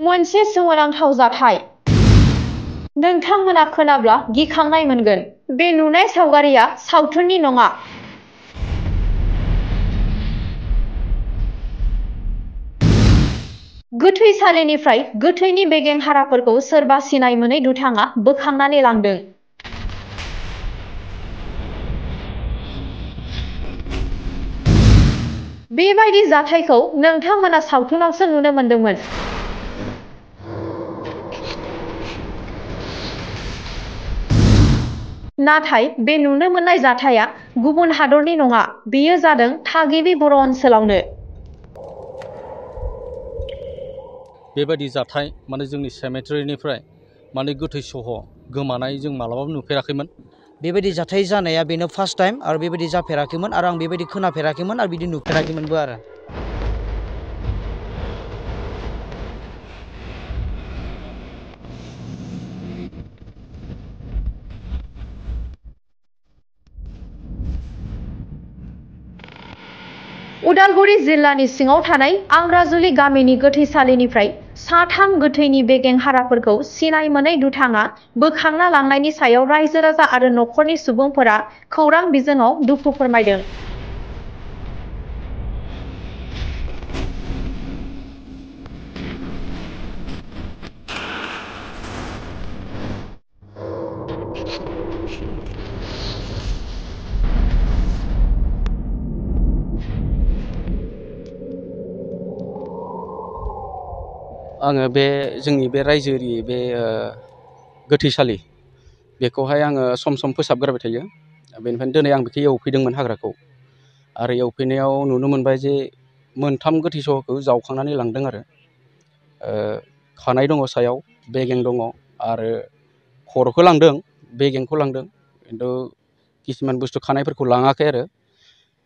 मोनसे सोमोनांथाव जाथाय। नोंथांमोना खोनाब्ला गिखांनाय मोनगोन। बे नुनाय सावगारिया सावथुननि नङा। गोथैसालिनिफ्राय गोथैनि बेगें हाराफोरखौ सोरबा सिनाय मोनै दुथाङा बोखांनानै लांदों। बेबायदि जाथायखौ नोंथांमोना सावथुनावसो नुनो मोनदोंमोन। नाथाय बे नुनो मोननाय जाथाया गुबुन हादरनि नङा, बेयो जादों थागिबि बर' ओनसोलावनो। बेबायदि जाथाय माने जोंनि सेमेट्रिनिफ्राय माने गोथै सह गोमानाय जों मालाबाबो नुफेराखैमोन। बेबायदि जाथाय जानाया बेनो फार्स्ट टाइम आरो बेबायदि जाफेराखैमोन आरो आं बेबायदि खोनाफेराखैमोन आरो बिदि नुफेराखैमोनबो आरो। उदालगुरि जिल्लानि सिङाव थानाय आंग्राजुलि गामिनि गोथैसालिनिफ्राय साथाम गोथैनि बेगें हाराफोरखौ सिनाय मोनै दुथाङा बोखांना लांनायनि सायाव रायजो राजा आरो नखरनि सुबुंफोरा खौरां बिजोङाव दुखु फोरमायदों। आङो बे जोंनि बे रायजोनि बे गोथैसालि बेखौहाय आङो सम सम फोसाबग्रोबाय थायो। बेनिफ्रायनो दिनै आं बेखौ एवफैदोंमोन हाग्राखौ। आरो एवफैनायाव नुनो मोनबाय जे मोनथाम गोथै सहखौ जावखांनानै लांदों आरो। खानाय दङ सायाव, बेगें दङ आरो खर'खौ लांदों, बेगेंखौ लांदों, खिन्थु किसुमान बुस्थु खानायफोरखौ लाङाखै आरो।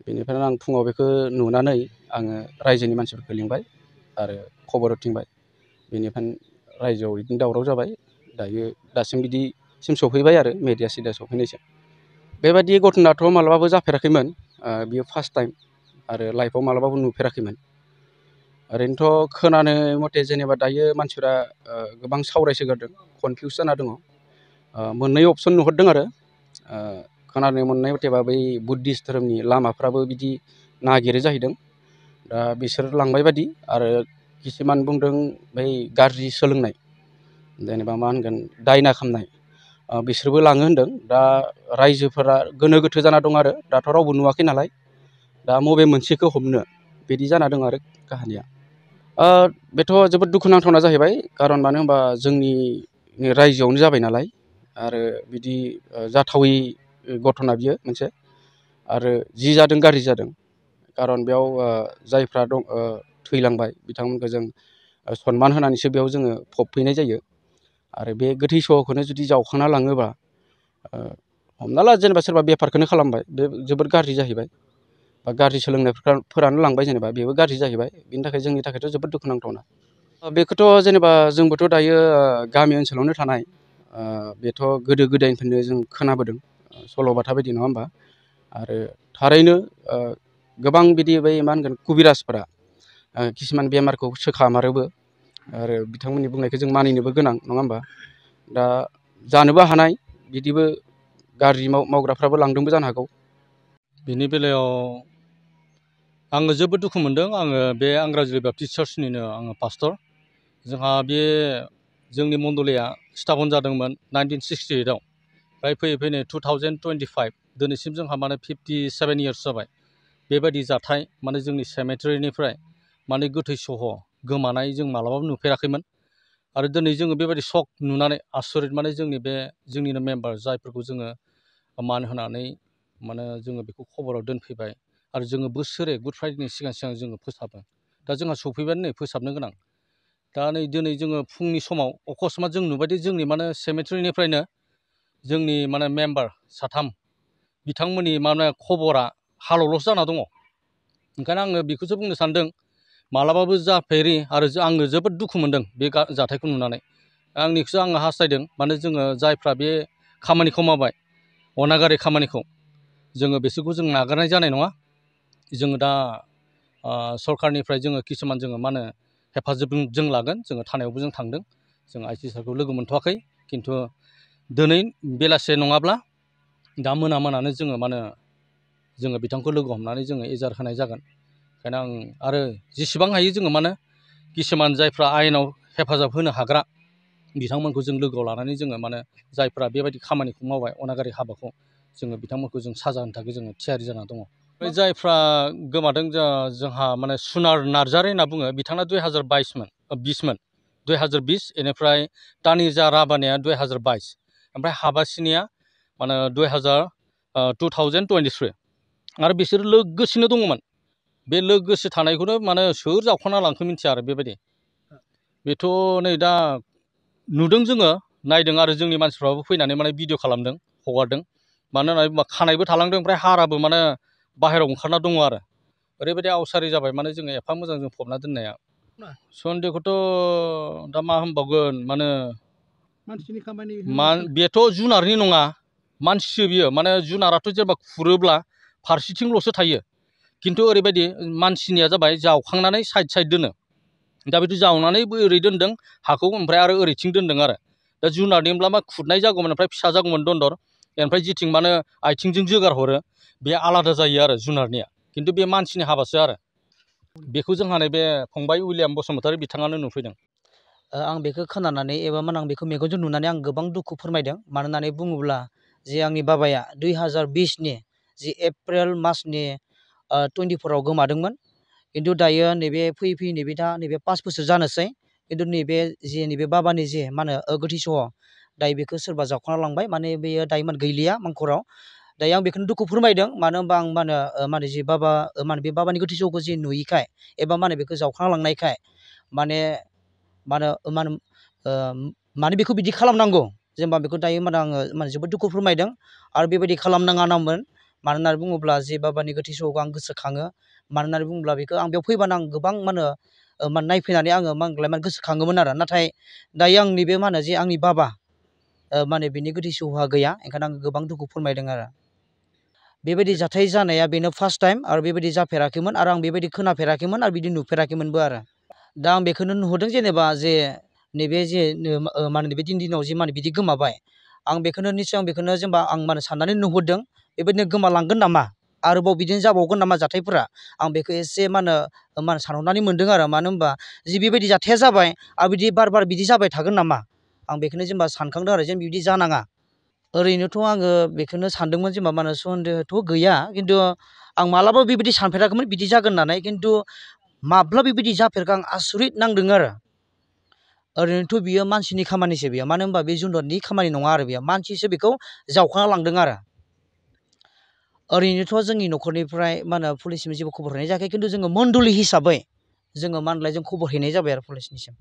बेनिफ्रायनो आं फुङाव बेखौ नुनानै आङो रायजोनि मानसिफोरखौ लिंबाय आरो खबर होथिंबाय। बेनिफ्राय रायजोआव बिदिनो दावराव जाबाय। दासिम बिदिसिम सफैबाय आरो मेडिया सिडिया सफैनायसिम। बेबायदि घटनाथ' मालाबाबो जाफेराखैमोन। बियो फार्स्ट टाइम आरो लाइफआव मालाबाबो नुफेराखैमोन। ओरैनोथ' खोनानो मथे जेनेबा दायो मानसिफ्रा गोबां सावरायसोगारदों, कनफिउस जाना दङ। मोननै अपसन नुहुरदों आरो। खोनानो मोननाय मथेबा बै बुद्धिस्ट धोरोमनि लामाफ्राबो बिदि नागिरो जाहैदों। दा बिसोर लांबाय बादि आरो किसुमान बुंदों बै गाज्रि सोलोंनाय, जेनेबा मा होनगोन दायना खालामनाय, बिसोरबो लाङो होनदों। दा रायजोफोरा गोनो गोथो जाना दं आरो। दाथ' रावबो नुवाखै नालाय, दा बबे मोनसेखौ हमनो बिदि जाना दं आरो काहानिया। बेथ' जोबोद दुखुनांथावना जाहैबाय। खारन मानो होनबा जोंनि रायजोआवनो जाबाय नालाय आरो बिदि जाथावै घटना बियो मोनसे। आरो जि जादों गाज्रि जादों। खारन बेयाव जायफ्रा दं थैलांबाय बिथांमोनखौ जों सनमान होनानैसो बेयाव जोङो फबफैनाय जायो। आरो बे गोथै सहखौनो जुदि जावखांना लाङोबा, हमना ला जेनेबा सोरबा बेफारखौनो खालामबाय, बे जोबोद गाज्रि जाहैबाय। बा गाज्रि सोलोंनायफोरानो लांबाय जेनेबा, बेबो गाज्रि जाहैबाय। बिनि थाखाय जोंनि थाखायथ' जोबोद दुखुनांथावना। बेखौथ' जेनेबा जोंबोथ' दायो गामि ओनसोलावनो थानाय। बेथ' गोदो गोदायनिफ्रायनो जों खोनाबोदों, सल'बाथा बायदि, नङा होमबा? आरो थारैनो गोबां बिदि बै मा होनगोन कुबिराजफोरा किसुमान बेमारखौ सोखामारोबो आरो बिथांमोननि बुंनायखौ जों मानिनोबो गोनां, नङा होमबा? दा जानोबो हानाय बिदिबो गाज्रि मावग्राफ्राबो लांदोंबो जानो हागौ। बिनि बेलायाव आङो जोबोद दुखु मोनदों। आङो बे आंग्राजुलि बापटिस्ट चार्चनिनो आङो पास्टर। जोंहा बे जोंनि मण्डलिया स्थापन जादोंमोन 1968आव। ओमफ्राय फैयै फैयै 2025 दिनैसिम जोंहा माने 57 इयार्स जाबाय। बेबायदि जाथाय माने जोंनि सेमेट्रिनिफ्राय माने गोथै सह गोमानाय जों मालाबाबो नुफेराखैमोन। आरो दिनै जोङो बेबायदि शक नुनानै आसरित, माने जोंनिनो मेम्बार जायफोरखौ जोङो मान होनानै माने जोङो बेखौ खबराव दोनफैबाय। आरो जोङो बोसोरे गुड फ्राइडेनि सिगां सिगां जोङो फोसाबो। दा जोंहा सफैबायानो नै फोसाबनो गोनां। दा नै दिनै जोङो फुंनि समाव अकस्मात जों नुबायदि जोंनि माने सेमेट्रिनिफ्रायनो जोंनि माने मेम्बार साथाम बिथांमोननि माने खबरा हालावल'सो जाना दङ। ओंखायनो आङो बेखौसो बुंनो सानदों, मालाबाबो जाफेरि आरो आङो जोबोद दुखु मोनदों बे जाथायखौ नुनानै। आंनिखौसो आङो हास्थायदों, माने जोङो जायफ्रा बे खामानिखौ मावबाय, अनागारि खामानिखौ, जोङो बिसोरखौ जों नागारनाय जानाय नङा। जोङो दा सरकारनिफ्राय जोङो किसुमान जोङो मा होनो हेफाजाब जों लागोन जोङो थानायावबो जों थांदों जों आइसि सारखौ लोगो मोनथ'वाखै खिन्थु दिनै बेलासे नङाब्ला दा मोनानो जोङो मा होनो जोङो बिथांखौ लोगो हमनानै जोङो एजार होनाय जागोन ओंखायनो आं आरो जेसेबां हायो जोङो मा होनो किसुमान जायफ्रा आयेनाव हेफाजाब होनो हाग्रा बिथांमोनखौ जों लोगोआव लानानै जोङो माने जायफ्रा बेबायदि खामानिखौ मावबाय अनागारि हाबाखौ जोङो बिथांमोनखौ जों साजा होनो थाखाय जोङो थियारि जाना दङ। बे जायफ्रा गोमादों जोंहा माने सुनार नार्जारि होनना बुङो बिथाङा 2020 बेनिफ्राय तानिजा राबानिया 2022 ओमफ्राय हाबासिनिया माने 2023 आरो बिसोर लोगोसेनो दङमोन बे लोगोसे थानायखौनो माने सोर जावखाना लांखो मिथिया आरो बेबायदि बेथ' नै दा नुदों जोङो नायदों आरो जोंनि मानसिफ्राबो फैनानै माने भिडिअ खालामदों हगारदों मानो होननानै बुङोबा खानायबो थालांदों ओमफ्राय हाराबो माने बाहेरायाव ओंखारना दङ आरो ओरैबायदि आवसारि जाबाय माने जोङो एफा मोजां जों फबना दोननाया सन्देहखौथ' दा मा होनबावगोन माने मानसिनि खामानि बेथ' जुनारनि नङा मानसिसो बियो माने जुनाराथ' जेनेबा खुरोब्ला फारसेथिंल'सो थायो खिन्थु ओरैबायदि मानसिनिया जाबाय जावखांनानै साइड दोनो दा बिदि जावनानैबो ओरै दोनदों हाखौ ओमफ्राय आरो ओरैथिं दोनदों आरो दा जुनारनिब्ला मा खुरनाय जागौमोन ओमफ्राय फिसा जागौमोन दन्दर ओमफ्राय जिथिं माने आथिंजों जोगार हरो बे आलादा जायो आरो जुनारनिया खिन्थु बे मानसिनि हाबासो आरो बेखौ जोंहा नैबे फंबाय उइलियाम बसुमतारी बिथाङानो नुफैदों। आं बेखौ खोनानानै एबा मान आं बेखौ मेगनजों नुनानै आं गोबां दुखु फोरमायदों मानो होननानै बुङोब्ला जे आंनि बाबाया 2020नि जि एप्रिल मासनि 24आव गोमादोंमोन खिन्थु दायो नैबे फैयै नैबे दा नैबे 5 बोसोर जानोसै खिन्थु नैबे बाबानि जे मा होनो गोथै सह दायो बेखौ सोरबा जावखाना लांबाय माने बेयो दायो मान गैलिया मांखराव दायो आं बेखौनो दुखु फोरमायदों मानो होनबा आं माने जे बाबा माने बे बाबानि गोथै सहखौ जे नुयैखाय एबा माने बेखौ जावखाना लांनायखाय माने बेखौ बिदि खालामनांगौ जेनेबा बेखौ दायो माने आङो माने जोबोद दुखु फोरमायदों आरो बेबायदि खालामनाङा नामोन मानो होननानै बुङोब्ला जे बाबानि गोथै सहखौ आं गोसोखाङो मानो होननानै बुङोब्ला बेखौ आं बेयाव फैबानो आं गोबां माने नायफैनानै आङो माने गोसोखाङोमोन आरो नाथाय दायो आंनि बे मा होनो जे आंनि बाबा माने बिनि गोथै सहआ गैया ओंखायनो आं गोबां दुखु फोरमायदों आरो बेबायदि जाथाय जानाया बेनो फार्स्ट टाइम आरो बेबायदि जाफेराखैमोन आरो आं बेबायदि खोनाफेराखैमोन आरो बिदि नुफेराखैमोनबो आरो दा आं बेखौनो नुहरदों जेनेबा जे नैबे जे माने बे दिनाव जे माने बिदि गोमाबाय आं बेखौनो निस्सय आं बेखौनो जेनेबा आं माने साननानै नुहरदों बेबायदिनो गोमालांगोन नामा आरोबाव बिदिनो जाबावगोन नामा जाथायफोरा आं बेखौ एसे मा होनो सानहरनानै मोनदों आरो मानो होनबा जि बेबायदि जाथाया जाबाय आरो बिदि बार बिदि जाबाय थागोन नामा आं बेखौनो जेनेबा सानखांदों आरो जेन बिदि जानाङा ओरैनोथ' आङो बेखौनो सानदोंमोन जेनेबा मा होनो सन्देहथ' गैया खिन्थु आं मालाबा बेबायदि सानफेराखैमोन बिदि जागोन होननानै खिन्थु माब्ला बेबायदि जाफेरखो आं आसरित नांदों आरो ओरैनोथ' बियो मानसिनि खामानिसो बियो मानो होनबा बे जुनारनि खामानि नङा आरो बेयो मानसिसो बेखौ जावखाना लांदों आरो ओरैनोथ' जोंनि न'खरनिफ्राय मा होनो पुलिसनिफ्राय जेबो खबर हैनाय जायाखै खिन्थु जोङो मण्डलि हिसाबै जोङो मा होनलाय जों खबर हैनाय जाबाय आरो पुलिसनिसिम।